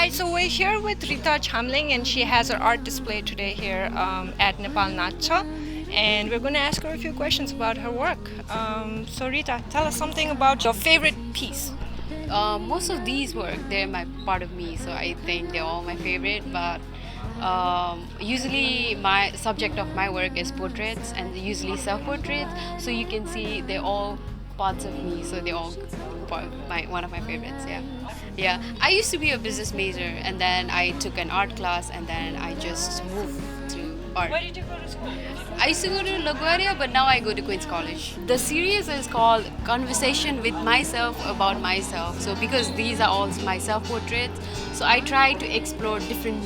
Hi, so we're here with Rita Chamling, and she has her art display today here at Nepal Nachcha. And we're going to ask her a few questions about her work. So, Rita, tell us something about your favorite piece. Most of these work, they're my part of me, so I think they're all my favorite. But usually, my subject of my work is portraits, and usually self-portraits. So you can see they're all parts of me. So they're all one of my favorites. Yeah, yeah. I used to be a business major, and then I took an art class, and then I just moved to art. Where did you go to school? I used to go to LaGuardia, but now I go to Queen's College. The series is called Conversation with Myself About Myself. So because these are all my self-portraits, so I try to explore different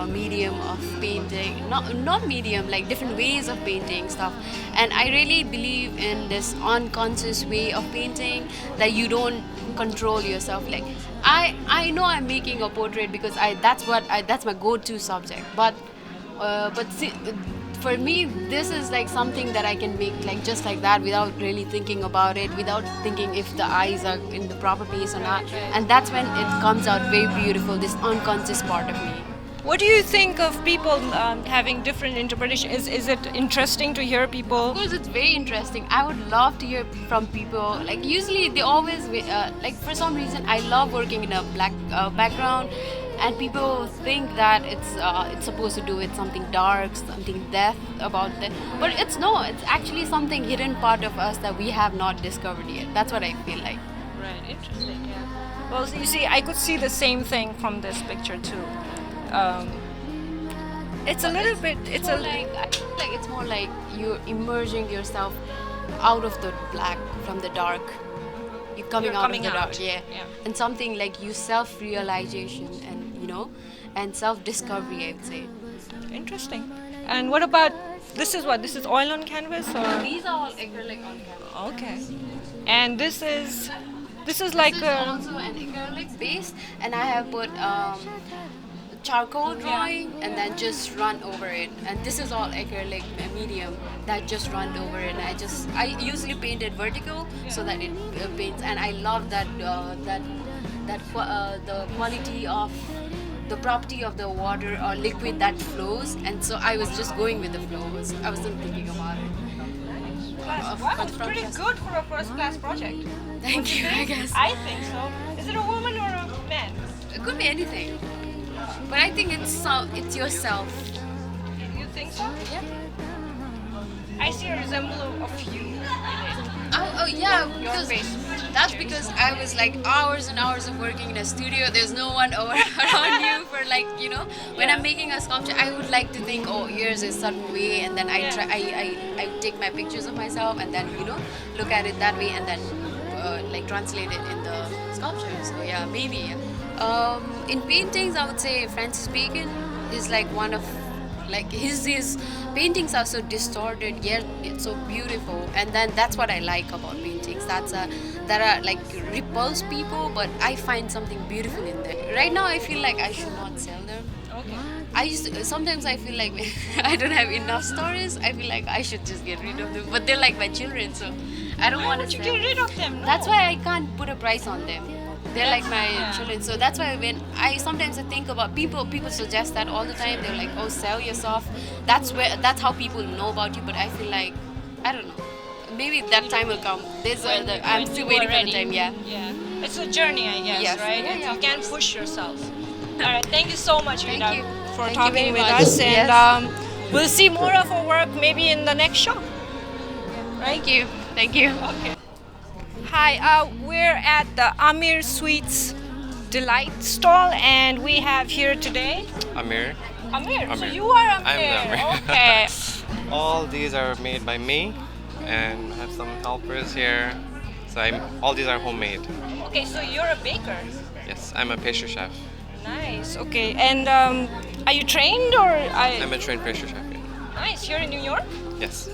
medium of painting, not medium, like different ways of painting stuff. And I really believe in this unconscious way of painting that you don't control yourself. Like I know I'm making a portrait because that's my go-to subject, but see, for me this is like something that I can make like just like that without really thinking about it, without thinking if the eyes are in the proper place or not, and that's when it comes out very beautiful, this unconscious part of me. What do you think of people having different interpretations? Is it interesting to hear people? Of course, it's very interesting. I would love to hear from people. Like usually, they always like for some reason I love working in a black background, and people think that it's supposed to do with something dark, something death about that. But it's actually something hidden part of us that we have not discovered yet. That's what I feel like. Right, interesting, yeah. Well, you see, I could see the same thing from this picture too. It's a little bit. It's a I feel like it's more like you're immersing yourself out of the black from the dark. You're coming You're out coming of the out, dark, yeah. yeah. And something like you self-realization and self-discovery, I would say. interesting. And what about this? Is what this is oil on canvas or These are all acrylic on canvas. okay? And this is like This is also an acrylic base, and I have put charcoal drawing and then just run over it. And this is all acrylic medium that just run over it. And I usually paint it vertical so that it paints. And I love the quality of the property of the water or liquid that flows. And so I was just going with the flow. I wasn't thinking about it. wow, it's pretty good for a first class project. Thank you, I guess. I think so. Is it a woman or a man? It could be anything. But I think it's yourself. You think so? Yeah. I see a resemblance of you in it. Oh yeah, Your because face. that's because I was like hours and hours of working in a studio. There's no one around you for like when I'm making a sculpture, I would like to think, oh, here's a certain way, and then I take my pictures of myself and then look at it that way and then like translate it in the sculpture. So yeah, maybe. Yeah. In paintings, I would say Francis Bacon is like one of like his paintings are so distorted yet it's so beautiful, and then that's what I like about paintings. That are like repulse people, but I find something beautiful in them. Right now, I feel like I should not sell them. Okay. Sometimes I feel like I don't have enough stories. I feel like I should just get rid of them, but they're like my children, so I don't want to Would you get rid of them? No. That's why I can't put a price on them. They're like my children, so that's why when I think about people suggest that all the time. They're like, oh, sell yourself. That's how people know about you. But I feel like I don't know. Maybe that time will come. I'm still waiting for the time. Yeah. Yeah. It's a journey, I guess, Yes. right? Yeah, yeah, You of can't push yourself. All right. Thank you so much, Thank Rita, you. for Thank you talking very with much. us, and Yes. we'll see more of her work maybe in the next show. Thank you. Thank you. Okay. Hi, we're at the Amir Sweets Delight stall, and we have here today Amir. Amir. So Amir. you are Amir. I'm Amir. Okay. All these are made by me, and I have some helpers here. So all these are homemade. Okay, so you're a baker. Yes, I'm a pastry chef. Nice. Okay, and are you trained or I'm a trained pastry chef. Yeah. Nice. Here in New York. Yes.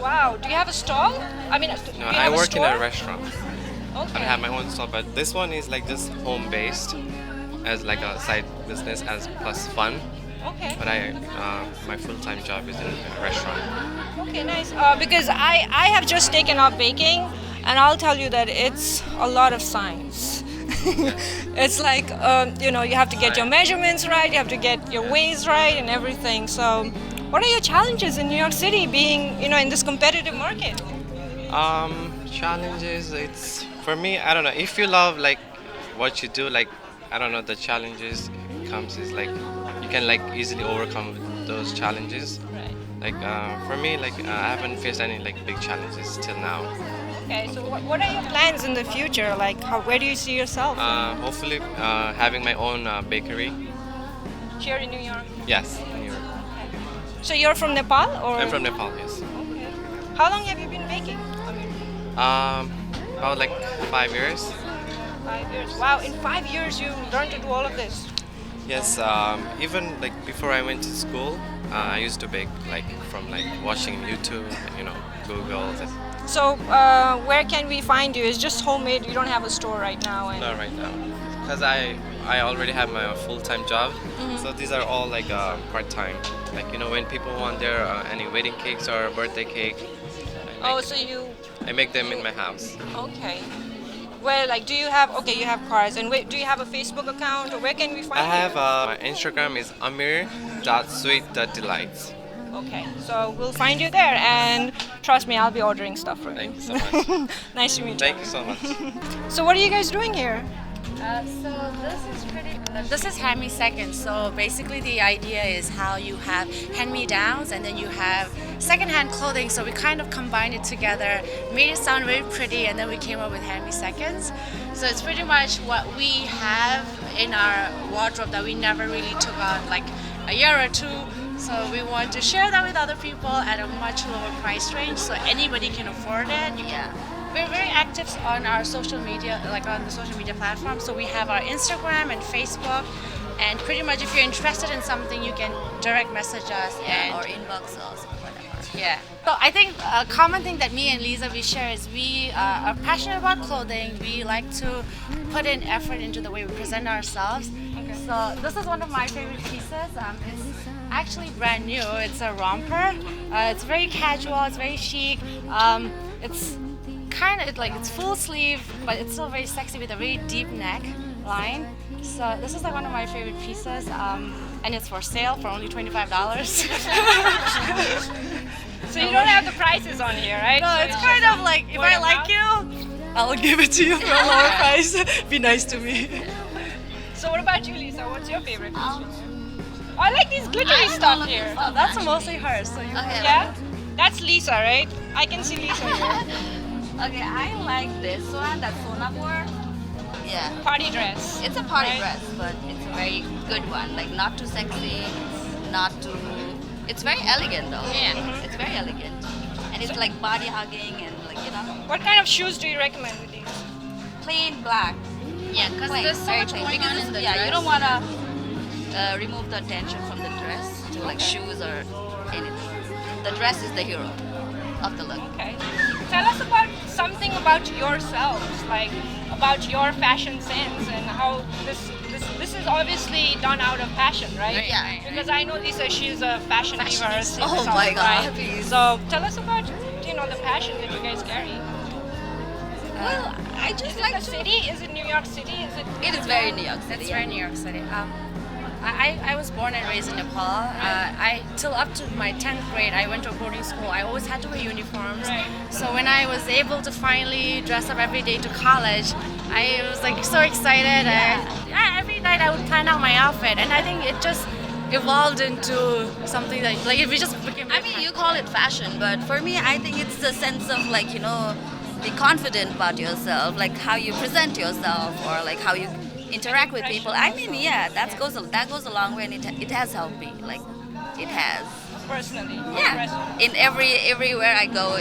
Wow. Do you have a stall? I mean, do No, you I have work in store? a restaurant. Okay. I have my own stall, but this one is like just home based, as like a side business as plus fun. Okay. But my full time job is in a restaurant. Okay, nice. Because I have just taken up baking, and I'll tell you that it's a lot of science. It's like you have to get your measurements right, you have to get your waist right, and everything. So, what are your challenges in New York City, being in this competitive market? Challenges. It's for me. I don't know. If you love like what you do, like I don't know, the challenges comes is like you can like easily overcome those challenges. Right. Like for me, like I haven't faced any like big challenges till now. Okay. So, what are your plans in the future? Like, where do you see yourself Hopefully, having my own bakery. here in New York? Yes, in Europe. So, you're from Nepal, or? I'm from Nepal. Yes. Okay. How long have you been baking? About like 5 years. 5 years. Wow, in 5 years you learned to do all of this. Yes. Even like before I went to school, I used to bake like from like watching YouTube, Google. So, where can we find you? It's just homemade. You don't have a store right now. And Not right now, because I already have my full-time job. So these are all like part-time. Like when people want their any wedding cakes or birthday cake, so I make them in my house. okay. Well, like, do you have? Okay, you have cars, and wait, do you have a Facebook account, or where can we find I have you? my Instagram is amir.sweet.delights. Okay, so we'll find you there, and trust me, I'll be ordering stuff from you. Thank you so much. Nice to meet you. Thank you so much. So, what are you guys doing here? So this is hand me second. So basically the idea is how you have hand me downs and then you have secondhand clothing. So we kind of combined it together, made it sound very pretty, and then we came up with hand me seconds. So it's pretty much what we have in our wardrobe that we never really took on like a year or two. So we want to share that with other people at a much lower price range so anybody can afford it. We're very active on our social media, like on the social media platforms. So we have our Instagram and Facebook, and pretty much if you're interested in something, you can direct message us Or inbox us, whatever. yeah. So I think a common thing that me and Lisa we share is we are passionate about clothing. We like to put in effort into the way we present ourselves. So this is one of my favorite pieces. It's actually brand new. It's a romper. It's very casual. It's very chic. It's kind of like it's full sleeve, but it's still very sexy with a very deep neck line. So this is like one of my favorite pieces, and it's for sale for only $25. So you don't have the prices on here, right? No, So it's kind of like if I like you, I'll give it to you for a lower price. Be nice to me. So what about you, Lisa? What's your favorite piece? I like these glittery stuff here. Oh, that's mostly hers. So you Okay. Yeah? That's Lisa, right? I can see Lisa here. Okay, I like this one that Sona wore. Yeah. Party dress. It's a party Right. dress, but it's a very good one. Like not too sexy, not too. It's very elegant though. Yeah. It's very elegant, and it's like body hugging and like What kind of shoes do you recommend with these? plain black. Yeah, because Plain, there's so very much plain. going Because on it's- in the yeah, dress. you don't wanna remove the attention from the dress to like shoes or anything. The dress is the hero of the look. Okay. Tell us about something about yourselves, like about your fashion sense and how this is obviously done out of passion, right? Yeah. Because I know Lisa, she's a fashion diva herself, Oh my God, right? please. So tell us about the passion that you guys carry. Well, I just like The city? Is it New York City? Is it? It is very New York City. It's very New York City. I was born and raised in Nepal. Till up to my 10th grade, I went to a boarding school. I always had to wear uniforms. Right. So when I was able to finally dress up every day to college, I was like so excited. Every night I would plan out my outfit, and I think it just evolved into something that like we just became. I mean, you call it fashion, but for me, I think it's the sense of like be confident about yourself, like how you present yourself, or like how you interact with people. I mean, yeah, that goes a long way, and it has helped me. Like, it has. Personally. Yeah. In everywhere I go,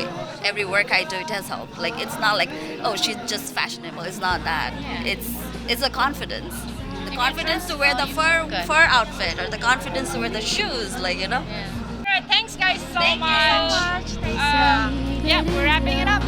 every work I do, it has helped. Like, it's not like, oh, she's just fashionable. It's not that. It's a confidence. The confidence to wear the fur outfit, or the confidence to wear the shoes, like. All right, thanks guys so Thank you so much. much. Thanks. Yeah, we're wrapping it up.